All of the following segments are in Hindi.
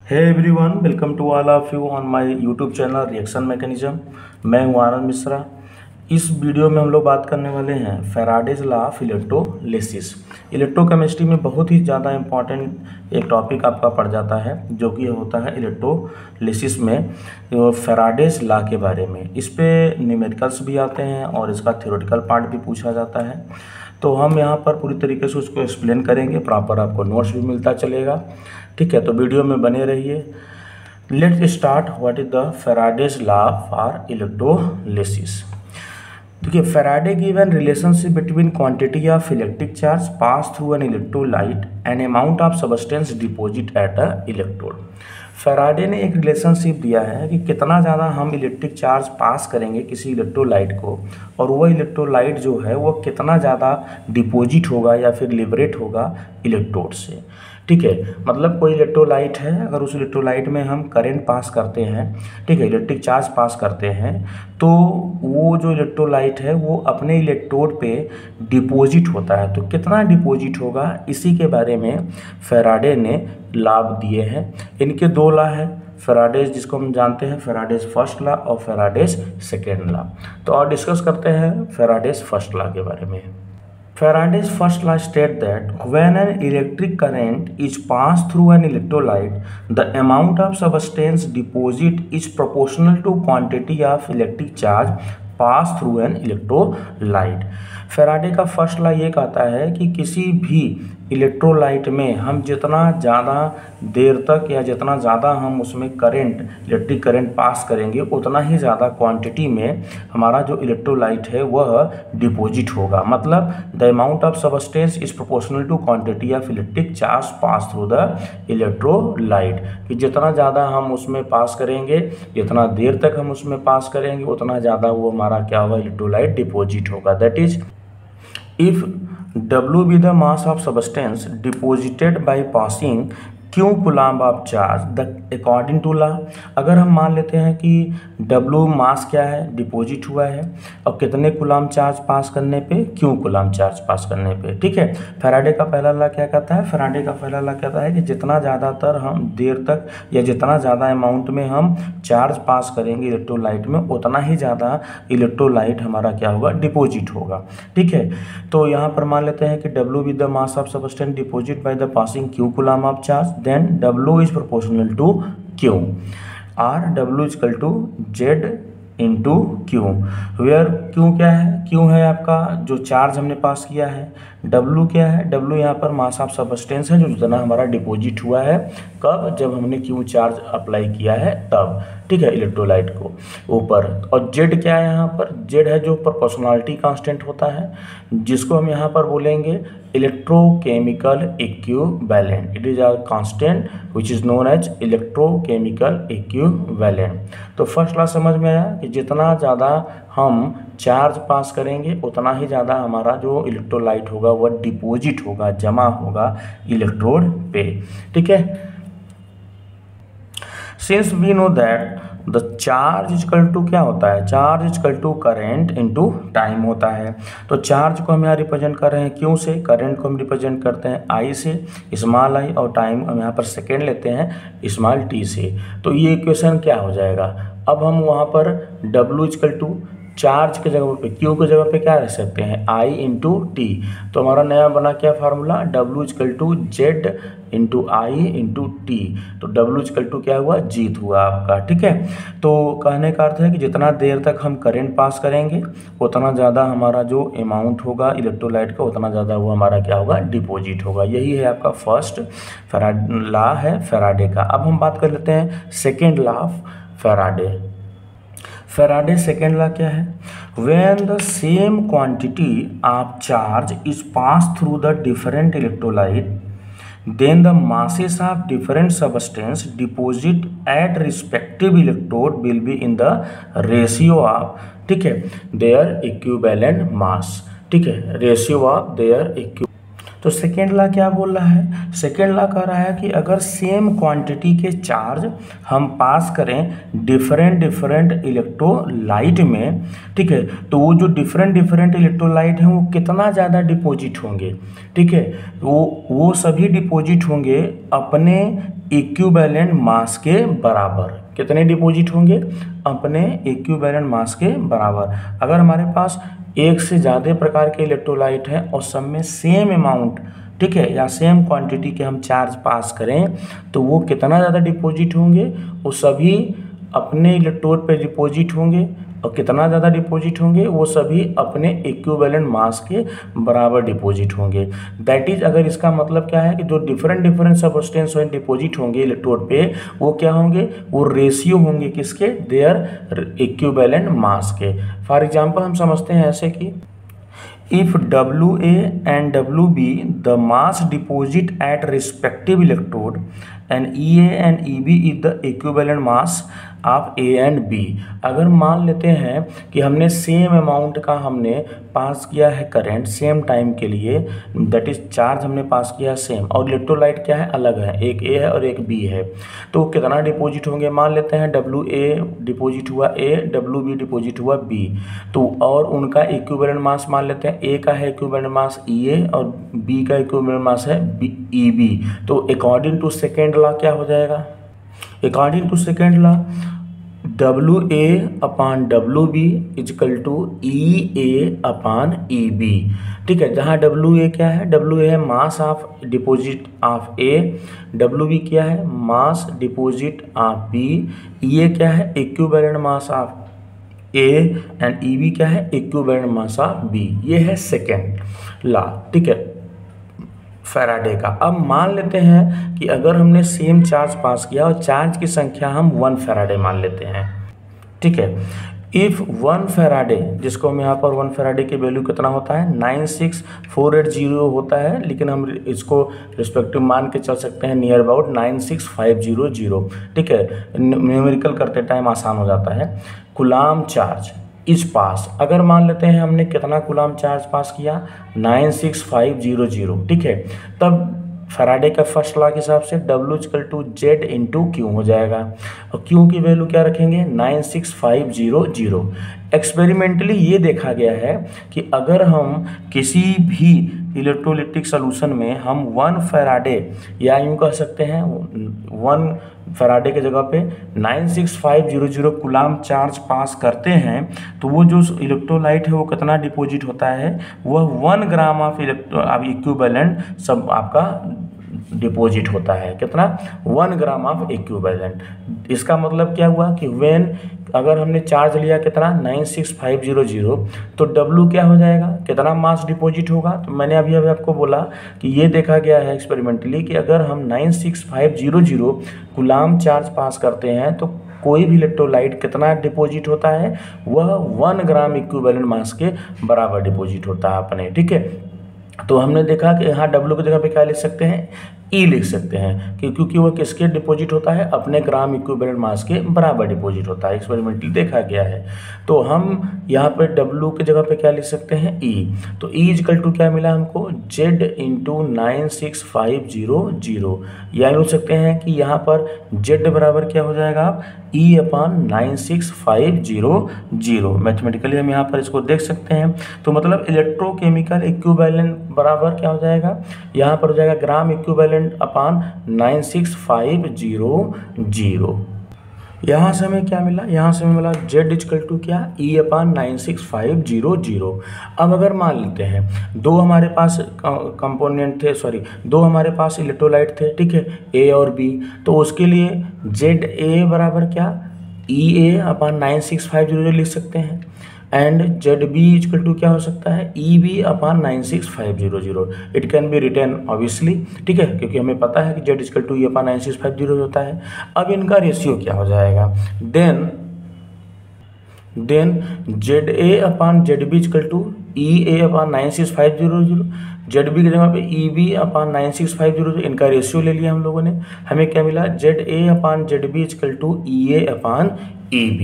Hey everyone, welcome to all of you on my YouTube channel reaction mechanism. मैं हूं आनंद मिश्रा। इस वीडियो में हम लोग बात करने वाले हैं Faraday's law of electrolysis. Electrochemistry में बहुत ही ज़्यादा इंपॉर्टेंट एक टॉपिक आपका पड़ जाता है, जो कि होता है इलेक्ट्रोलिसिस में फैराडेज लॉ के बारे में। इस पे न्यूमेरिकल्स भी आते हैं और इसका थ्योरेटिकल पार्ट भी पूछा जाता है। तो हम यहाँ पर पूरी तरीके से उसको एक्सप्लेन करेंगे, प्रॉपर आपको नोट्स भी मिलता चलेगा। ठीक है, तो वीडियो में बने रहिए। Let's start. What is the Faraday's law for electrolysis. देखिए, Faraday give an relationship between quantity of electric charge pass through an electrolyte and amount of substance deposit at a electrode. Faraday ने एक रिलेशनशिप दिया है कि कितना ज़्यादा हम इलेक्ट्रिक चार्ज पास करेंगे किसी इलेक्ट्रोलाइट को, और वो इलेक्ट्रोलाइट जो है वो कितना ज़्यादा डिपॉजिट होगा या फिर लिबरेट होगा इलेक्ट्रोड से। ठीक है, मतलब कोई इलेक्ट्रोलाइट है, अगर उस इलेक्ट्रोलाइट में हम करंट पास करते हैं, ठीक है, इलेक्ट्रिक चार्ज पास करते हैं, तो वो जो इलेक्ट्रोलाइट है वो अपने इलेक्ट्रोड पे डिपॉजिट होता है। तो कितना डिपॉजिट होगा, इसी के बारे में फैराडे ने लॉ दिए हैं। इनके दो लॉ है, फैराडेज जिसको हम जानते हैं फैराडेज फर्स्ट लॉ और फैराडेज सेकेंड लॉ। तो और डिस्कस करते हैं फैराडेज फर्स्ट लॉ के बारे में। Faraday's first law states that when an electric current is passed through an electrolyte, the amount of substance deposit is proportional to quantity of electric charge passed through an electrolyte। Faraday का फर्स्ट लॉ ये कहता है कि किसी भी इलेक्ट्रोलाइट में हम जितना ज़्यादा देर तक या जितना ज़्यादा हम उसमें करंट, इलेक्ट्रिक करंट पास करेंगे, उतना ही ज़्यादा क्वांटिटी में हमारा जो इलेक्ट्रोलाइट है वह डिपॉजिट होगा। मतलब the amount of substance is proportional to quantity of electric charge pass through the electrolyte, कि जितना ज़्यादा हम उसमें पास करेंगे, जितना देर तक हम उसमें पास करेंगे, उतना ज़्यादा वो हमारा क्या होगा, इलेक्ट्रोलाइट डिपॉजिट होगा। That is if W be the mass of substance deposited by passing Q coulomb of charge the according to law. अगर हम मान लेते हैं कि W मास क्या है, डिपॉजिट हुआ है, और कितने कूलाम्ब चार्ज पास करने पे, Q कूलाम्ब चार्ज पास करने पे। ठीक है, फैराडे का पहला लॉ क्या कहता है, फैराडे का पहला लॉ कहता है कि जितना ज़्यादातर हम देर तक या जितना ज़्यादा अमाउंट में हम चार्ज पास करेंगे इलेक्ट्रोलाइट में, उतना ही ज़्यादा इलेक्ट्रोलाइट हमारा क्या होगा, डिपॉजिट होगा। ठीक है, तो यहाँ पर मान लेते हैं कि W with the mass of substance deposit by the passing Q coulomb of charge, then W is proportional to Q, or W is equal to Z into Q, where Q क्या है, Q है आपका जो चार्ज हमने पास किया है, W क्या है, W यहाँ पर मास ऑफ सबस्टेंस है जो जितना हमारा डिपॉजिट हुआ है, कब, जब हमने Q चार्ज अप्लाई किया है तब। ठीक है, इलेक्ट्रोलाइट को ऊपर। और Z क्या है, यहाँ पर Z है जो प्रोपोर्शनलिटी कांस्टेंट होता है, जिसको हम यहाँ पर बोलेंगे electrochemical equivalent. It is a constant which is known as electrochemical equivalent. तो फर्स्ट लॉ समझ में आया कि जितना ज़्यादा हम चार्ज पास करेंगे, उतना ही ज़्यादा हमारा जो इलेक्ट्रोलाइट होगा वह डिपॉजिट होगा, जमा होगा इलेक्ट्रोड पे। ठीक है, since we know that the charge equal to क्या होता है, charge equal to current into time होता है। तो चार्ज को हम यहाँ रिप्रेजेंट कर रहे हैं क्यू से, करेंट को हम रिप्रेजेंट करते हैं आई से, स्मॉल आई, और टाइम हम यहाँ पर सेकेंड लेते हैं स्मॉल टी से। तो ये इक्वेशन क्या हो जाएगा, अब हम वहाँ पर W इजकल टू चार्ज के जगह पे, Q के जगह पे क्या रख सकते हैं, I इंटू टी। तो हमारा नया बना क्या formula, W equal to Z into I into T. तो W इजकल टू क्या हुआ, जीत हुआ आपका। ठीक है, तो कहने का अर्थ है कि जितना देर तक हम करंट पास करेंगे, उतना ज़्यादा हमारा जो अमाउंट होगा इलेक्ट्रोलाइट का, उतना ज़्यादा वो हमारा क्या होगा, डिपॉजिट होगा। यही है आपका फर्स्ट लॉ है फैराडे का। अब हम बात कर लेते हैं second law of Faraday. Faraday second law क्या है, when the same quantity of charge is pass through the different electrolyte, then the masses of different substance deposit at respective electrode will be in the ratio of, ठीक है, their equivalent mass। ठीक है, रेशियो ऑफ देयर इक्विवेलेंट। तो सेकेंड लॉ क्या बोल रहा है, सेकेंड लॉ कह रहा है कि अगर सेम क्वांटिटी के चार्ज हम पास करें डिफरेंट डिफरेंट इलेक्ट्रोलाइट में, ठीक है, तो वो जो डिफरेंट डिफरेंट इलेक्ट्रोलाइट हैं वो कितना ज़्यादा डिपॉजिट होंगे, ठीक है, वो सभी डिपॉजिट होंगे अपने इक्विवेलेंट मास के बराबर। कितने डिपॉजिट होंगे, अपने इक्विवेलेंट मास के बराबर। अगर हमारे पास एक से ज़्यादा प्रकार के इलेक्ट्रोलाइट हैं और सब में सेम अमाउंट, ठीक है, या सेम क्वांटिटी के हम चार्ज पास करें तो वो कितना ज़्यादा डिपॉजिट होंगे, वो सभी अपने इलेक्ट्रोड पे डिपॉजिट होंगे, और कितना ज़्यादा डिपॉजिट होंगे, वो सभी अपने इक्विवेलेंट मास के बराबर डिपॉजिट होंगे। दैट इज, अगर इसका मतलब क्या है कि जो डिफरेंट डिफरेंट सब्सटेंस में डिपॉजिट होंगे इलेक्ट्रोड पे, वो क्या होंगे, वो रेशियो होंगे किसके, देयर इक्विवेलेंट मास के। फॉर एग्जाम्पल हम समझते हैं ऐसे कि if WA and WB the mass deposit at respective electrode and EA and EB is the equivalent mass of A and B। अगर मान लेते हैं कि हमने सेम अमाउंट का हमने पास किया है करंट सेम टाइम के लिए, दैट इज चार्ज हमने पास किया सेम, और इलेक्ट्रोलाइट क्या है, अलग है, एक A है और एक B है, तो कितना डिपॉजिट होंगे, मान लेते हैं WA डिपॉजिट हुआ A, WB डिपॉजिट हुआ B, तो और उनका इक्विवेलेंट मास मान लेते हैं, A का है इक्विवेलेंट मास EA और B का इक्विवेलेंट मास है EB। तो अकॉर्डिंग टू सेकेंड लॉ क्या हो जाएगा, according to second law WA upon WB equal to EA upon EB, ठीक है, जहाँ WA क्या है, WA है mass of deposit of A, WB क्या है, mass deposit of B, EA क्या है, equivalent mass of A and EB क्या है, इक्विवेलेंट मास ऑफ B। ये है सेकेंड लॉ, ठीक है, फैराडे का। अब मान लेते हैं कि अगर हमने सेम चार्ज पास किया और चार्ज की संख्या हम 1 फैराडे मान लेते हैं, ठीक है, इफ़ 1 फैराडे, जिसको हम यहाँ पर 1 फैराडे की वैल्यू कितना होता है 96480 होता है, लेकिन हम इसको रिस्पेक्टिव मान के चल सकते हैं नियर अबाउट 96500, ठीक है, न्यूमेरिकल करते टाइम आसान हो जाता है। कुलाम चार्ज इज पास, अगर मान लेते हैं हमने कितना कुलाम चार्ज पास किया 96500, ठीक है, तब फैराडे का फर्स्ट लॉ के हिसाब से W equal to Z into Q हो जाएगा, और Q की वैल्यू क्या रखेंगे 96500। एक्सपेरिमेंटली ये देखा गया है कि अगर हम किसी भी इलेक्ट्रोलिटिक सॉल्यूशन में हम 1 फैराडे, या यूँ कह सकते हैं 1 फैराडे के जगह पे 96500 कुलाम चार्ज पास करते हैं, तो वो जो इलेक्ट्रोलाइट है वो कितना डिपॉजिट होता है, वह 1 ग्राम ऑफ इक्विवेलेंट सब आपका डिपॉजिट होता है। कितना, 1 ग्राम ऑफ इक्विवेलेंट। इसका मतलब क्या हुआ कि व्हेन, अगर हमने चार्ज लिया कितना 96500, तो W क्या हो जाएगा, कितना मास डिपॉजिट होगा। तो मैंने अभी आपको बोला कि ये देखा गया है एक्सपेरिमेंटली कि अगर हम 96500 कुलाम चार्ज पास करते हैं तो कोई भी इलेक्ट्रोलाइट कितना डिपॉजिट होता है, वह 1 ग्राम इक्विवेलेंट मास के बराबर डिपॉजिट होता है अपने, ठीक है। तो हमने देखा कि यहाँ W की जगह पे क्या लिख सकते हैं, E लिख सकते हैं, क्योंकि वह किसके डिपॉजिट होता है, अपने ग्राम इक्विवेलेंट मास के बराबर डिपॉजिट होता है, एक्सपेरिमेंटली देखा गया है। तो हम यहाँ पे W की जगह पे क्या लिख सकते हैं, E। तो E इक्वल टू क्या मिला हमको, Z इंटू 96500, या लिख सकते हैं कि यहाँ पर Z बराबर क्या हो जाएगा, E अपान 96500। मैथमेटिकली हम यहाँ पर इसको देख सकते हैं। तो मतलब इलेक्ट्रोकेमिकल इक्विवेलेंट बराबर क्या हो जाएगा, यहाँ पर हो जाएगा ग्राम इक्विवेलेंट अपान 96500। यहाँ से हमें क्या मिला, यहाँ से हमें मिला Z इक्वल टू क्या, E अपान 96500। अब अगर मान लेते हैं दो हमारे पास कंपोनेंट थे, दो हमारे पास इलेक्ट्रोलाइट थे, ठीक है, A और B, तो उसके लिए ZA बराबर क्या, EA अपान 96500 लिख सकते हैं, एंड ZB इक्वल टू क्या हो सकता है, EB upon 96500। It can be written obviously, ठीक है, क्योंकि हमें पता है कि Z equal to E upon 96500 होता है। अब इनका रेशियो क्या हो जाएगा, then ZA upon ZB equal to EA upon 96500, ZB की जगह पे EB अपान 96500, इनका रेशियो ले लिया हम लोगों ने, हमें क्या मिला, ZA upon ZB equal to EA upon EB।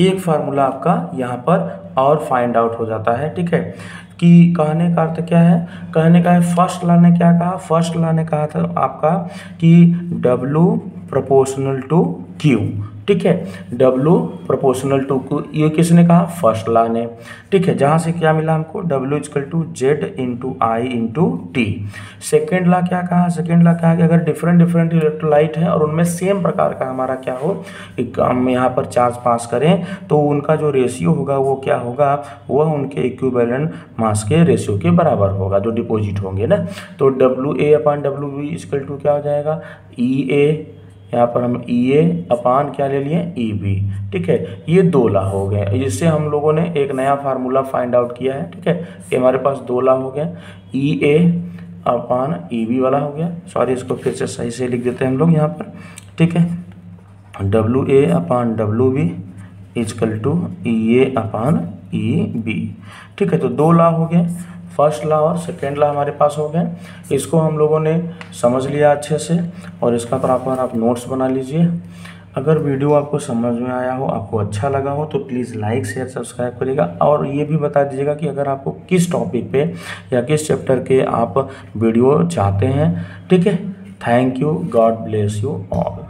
एक फार्मूला आपका यहाँ पर और फाइंड आउट हो जाता है, ठीक है। कि कहने का अर्थ क्या है, कहने का है फर्स्ट लॉ ने क्या कहा, फर्स्ट लॉ ने कहा था आपका कि W प्रोपोर्शनल टू Q, ठीक है, W प्रोपोर्शनल टू Q, ये किसने कहा, फर्स्ट लॉ ने, ठीक है, जहाँ से क्या मिला हमको W equal to Z into I into T. Second law क्या कहा, सेकेंड लॉ क्या है कि अगर डिफरेंट डिफरेंट इलेक्ट्रोलाइट है और उनमें सेम प्रकार का हमारा क्या हो, एक हम यहाँ पर चार्ज पास करें तो उनका जो रेशियो होगा वो क्या होगा, वह उनके इक्विवेलेंट मास के रेशियो के बराबर होगा जो डिपॉजिट होंगे ना। तो WA upon WB equal to क्या हो जाएगा, EA, यहाँ पर हम EA अपान क्या ले लिए, EB, ठीक है। ये 2 लॉ हो गए, जिससे हम लोगों ने एक नया फार्मूला फाइंड आउट किया है, ठीक है। ये हमारे पास 2 लॉ हो गए, EA अपान EB वाला हो गया, सॉरी इसको फिर से सही से लिख देते हैं हम लोग यहाँ पर, ठीक है। WA upon WB equal to EA upon EB, ठीक है। तो 2 लॉ हो गए, फर्स्ट लॉ और सेकेंड लॉ हमारे पास हो गए। इसको हम लोगों ने समझ लिया अच्छे से और इसका प्रॉपर आप नोट्स बना लीजिए। अगर वीडियो आपको समझ में आया हो, आपको अच्छा लगा हो तो प्लीज़ लाइक शेयर सब्सक्राइब करिएगा और ये भी बता दीजिएगा कि अगर आपको किस टॉपिक पे या किस चैप्टर के आप वीडियो चाहते हैं, ठीक है। Thank you, God bless you all.